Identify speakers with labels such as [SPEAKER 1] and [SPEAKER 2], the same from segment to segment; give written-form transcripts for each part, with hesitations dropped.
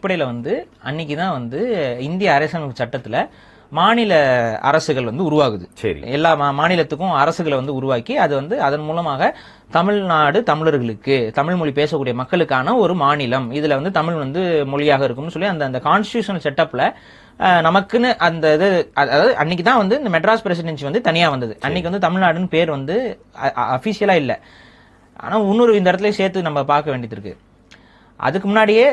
[SPEAKER 1] அடிப்படையில் வந்து அன்னைக்கு தான் வந்து இந்திய அரசியலமைப்பு சட்டத்துல மாநில அரசுகள் வந்து உருவாகுது.
[SPEAKER 2] சரி.
[SPEAKER 1] எல்லா மாநிலத்துக்கும் அரசுகளை வந்து உருவாக்கி அது வந்து அதன் மூலமாக தமிழ்நாடு தமிழர்களுக்கு தமிழ் மொழி பேசக்கூடிய மக்களுக்கான ஒரு மாநிலம், இதுல வந்து தமிழ் வந்து மொழியாக இருக்கும்னு சொல்லி அந்த கான்ஸ்டிடியூஷனல் செட்டப்ல நமக்குன்னு அந்த இது, அதாவது அன்னைக்கு தான் வந்து இந்த மெட்ராஸ் பிரசிடென்சி வந்து தனியா வந்தது. அன்னைக்கு வந்து தமிழ்நாடுன்னு பேர் வந்து அபிஷியலா இல்ல. ஆனா இன்னொரு இந்த இடத்துல சேர்த்து நம்ம பார்க்க வேண்டியது இருக்கு. அதுக்கு முன்னாடியே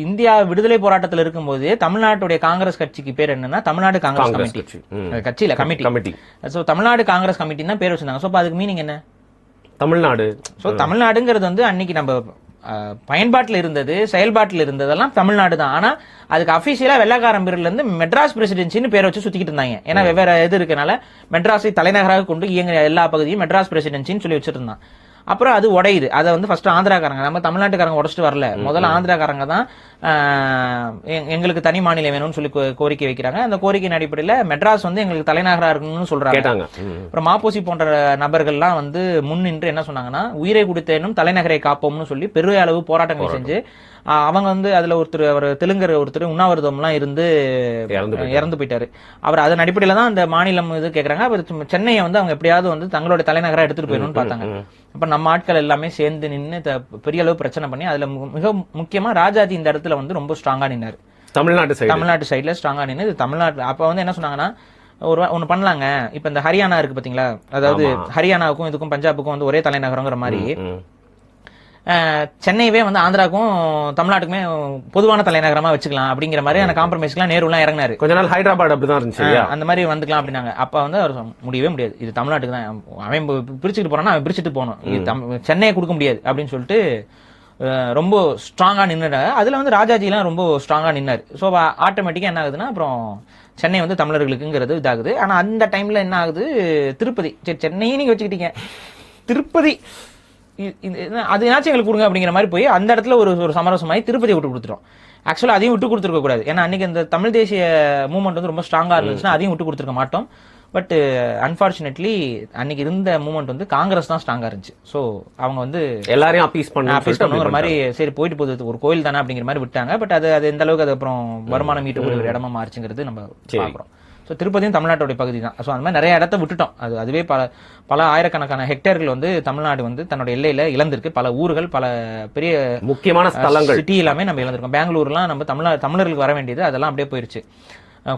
[SPEAKER 1] இந்தியா விடுதலை போராட்டத்தில் இருக்கும்போது தமிழ்நாட்டுடைய காங்கிரஸ் கட்சிக்கு பேர் என்னன்னா தமிழ்நாடு காங்கிரஸ் கமிட்டி. கட்சியில committee. So Tamil Nadu Congress committee தான் பேர் வச்சிருந்தாங்க. சோ அதுக்கு மீனிங் என்ன? தமிழ்நாடு. சோ தமிழ்நாடுங்கிறது வந்து அன்னைக்கு நம்ம பயன்பாட்டில் இருந்தது, செயல்பாட்டில் இருந்ததெல்லாம் தமிழ்நாடு தான். ஆனா அதுக்கு அபிஷியலா வெள்ளக்காரன் பேர்ல இருந்து மெட்ராஸ் பிரசிடென்சின்னு பேரை வச்சு சுத்திக்கிட்டு இருந்தாங்க. ஏன்னா வெவ்வேறு இது இருக்கனால மெட்ராஸை தலைநகராக கொண்டு இயங்குற எல்லா பகுதியும் மெட்ராஸ் பிரசிடென்சின்னு சொல்லி வச்சிட்டு இருந்தான். அப்புறம் அது உடையுது. அதை வந்து ஃபர்ஸ்ட் ஆந்திராக்காரங்க, நம்ம தமிழ்நாட்டுக்காரங்க உடச்சிட்டு வரல, முதல்ல ஆந்திராக்காரங்க தான் எங்களுக்கு தனி மாநிலம் வேணும்னு சொல்லி கோரிக்கை வைக்கிறாங்க. அந்த கோரிக்கையின் அடிப்படையில் மெட்ராஸ் வந்து எங்களுக்கு தலைநகரா இருக்கணும்னு சொல்றாங்க. அப்புறம் மாப்போசி போன்ற நபர்கள்லாம் வந்து முன்னின்று என்ன சொன்னாங்கன்னா, உயிரை கொடுத்தேனும் தலைநகரை காப்போம்னு சொல்லி பெரிய அளவு போராட்டங்கள் செஞ்சு அவங்க வந்து அதுல ஒரு தெலுங்கர் ஒருத்தர் உண்ணாவிரதம்லாம் இருந்து இறந்து போயிட்டாரு. அவர் அதன் அடிப்படையில தான் அந்த மாநிலம் இது கேட்கறாங்க. அவர் சென்னையை வந்து அவங்க எப்படியாவது வந்து தங்களோட தலைநகரா எடுத்துட்டு போயிடணும்னு பார்த்தாங்க. அப்ப நம்ம ஆட்கள் எல்லாமே சேர்ந்து நின்று பெரிய அளவு பிரச்சனை பண்ணி அதுல மிக முக்கியமா ராஜாஜி இந்த இடத்துல வந்து ரொம்ப ஸ்ட்ராங்கா நின்னாரு. தமிழ்நாட்டு சைட்ல ஸ்ட்ராங்கா நின்று தமிழ்நாட்டு அப்ப வந்து என்ன சொன்னாங்கன்னா, ஒண்ணு பண்ணலாங்க, இப்ப இந்த ஹரியானா இருக்கு பாத்தீங்களா, அதாவது ஹரியானாவுக்கும் இதுக்கும் பஞ்சாபுக்கும் வந்து ஒரே தலைநகரங்கிற மாதிரி சென்னையவே வந்து ஆந்திராக்கும் தமிழ்நாட்டுக்குமே பொதுவான தலைநகரமா வச்சுக்கலாம் அப்படிங்கிற மாதிரி அந்த காம்ப்ரமைஸ்லாம் நேருலாம் இறங்கினாரு. கொஞ்ச நாள் ஹைதராபாத் அப்படிதான் இருந்துச்சு, அந்த மாதிரி வந்துக்கலாம் அப்படின்னாங்க. அப்ப வந்து அவர் முடியவே முடியாது, இது தமிழ்நாட்டுக்கு தான், அவன் பிரிச்சுட்டு போறான்னா அவன் பிரிச்சுட்டு போகணும், இது சென்னையை கொடுக்க முடியாது அப்படின்னு சொல்லிட்டு ரொம்ப ஸ்ட்ராங்கா நின்னுட்டாங்க. அதுல வந்து ராஜாஜி எல்லாம் ரொம்ப ஸ்ட்ராங்கா நின்னாரு. ஸோ ஆட்டோமேட்டிக்கா என்ன ஆகுதுன்னா, அப்புறம் சென்னை வந்து தமிழர்களுக்குங்கிறது இதாகுது. ஆனா அந்த டைம்ல என்ன ஆகுது, திருப்பதி, சரி சென்னையும் நீங்க வச்சுக்கிட்டீங்க, திருப்பதி அது ஏதாச்சும் எங்களுக்கு கொடுங்க அப்படிங்கிற மாதிரி போய் அந்த இடத்துல ஒரு சமரசமாயி திருப்பதியை விட்டு கொடுத்துரும். ஆக்சுவலா அதையும் விட்டு கொடுத்துருக்க கூடாது. ஏன்னா அன்னைக்கு இந்த தமிழ் தேசிய மூவ்மெண்ட் வந்து ரொம்ப ஸ்ட்ராங்கா இருந்துச்சுன்னா அதையும் விட்டு கொடுத்துருக்க மாட்டோம். பட் அன்பார்ச்சுனேட்லி அன்னைக்கு இருந்த மூவ்மெண்ட் வந்து காங்கிரஸ் தான் ஸ்ட்ராங்கா இருந்துச்சு. சோ அவங்க வந்து எல்லாரையும் அப்பீஸ் பண்ணுங்கிற மாதிரி, சரி போயிட்டு போகுது ஒரு கோயில் தானே அப்படிங்கிற மாதிரி விட்டாங்க. பட் அது எந்த அளவுக்கு அது அப்புறம் வருமானம் ஈட்டக்கூடிய ஒரு இடமா மாறிச்சுங்கிறது நம்ம பாக்குறோம். ஸோ திருப்பதியும் தமிழ்நாட்டுடைய பகுதி தான். ஸோ அந்த மாதிரி நிறைய இடத்த விட்டுட்டோம். அதுவே பல ஆயிரக்கணக்கான ஹெக்டேர்கள் வந்து தமிழ்நாடு வந்து தன்னோட எல்லையில இழந்திருக்கு. பல ஊர்கள், பல பெரிய முக்கியமான ஸ்தலங்கள், சிட்டி எல்லாமே நம்ம இழந்திருக்கோம். பெங்களூர்லாம் நம்ம தமிழர்களுக்கு வர வேண்டியது அதெல்லாம் அப்படியே போயிருச்சு.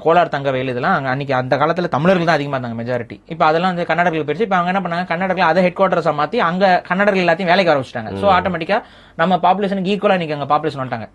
[SPEAKER 1] கோலார், தங்கவேல் இதெல்லாம் அன்னைக்கு அந்த காலத்துல தமிழர்கள் தான் அதிகமா இருந்தாங்க மெஜாரிட்டி. இப்ப அதெல்லாம் வந்து கன்னடர்களுக்கு போயிருச்சு. இப்ப அவங்க என்ன பண்ணாங்க, கன்னடர்கள் அதை ஹெட் குவார்டர்ஸா மாத்தி அங்க கன்னடர்கள் எல்லாத்தையும் வேலைக்கு வர வச்சுட்டாங்க. ஸோ ஆட்டோமேட்டிக்கா நம்ம பாப்புலேஷனுக்கு ஈக்குவலா இன்னைக்கு அங்க பாப்புலேஷன் வந்துட்டாங்க.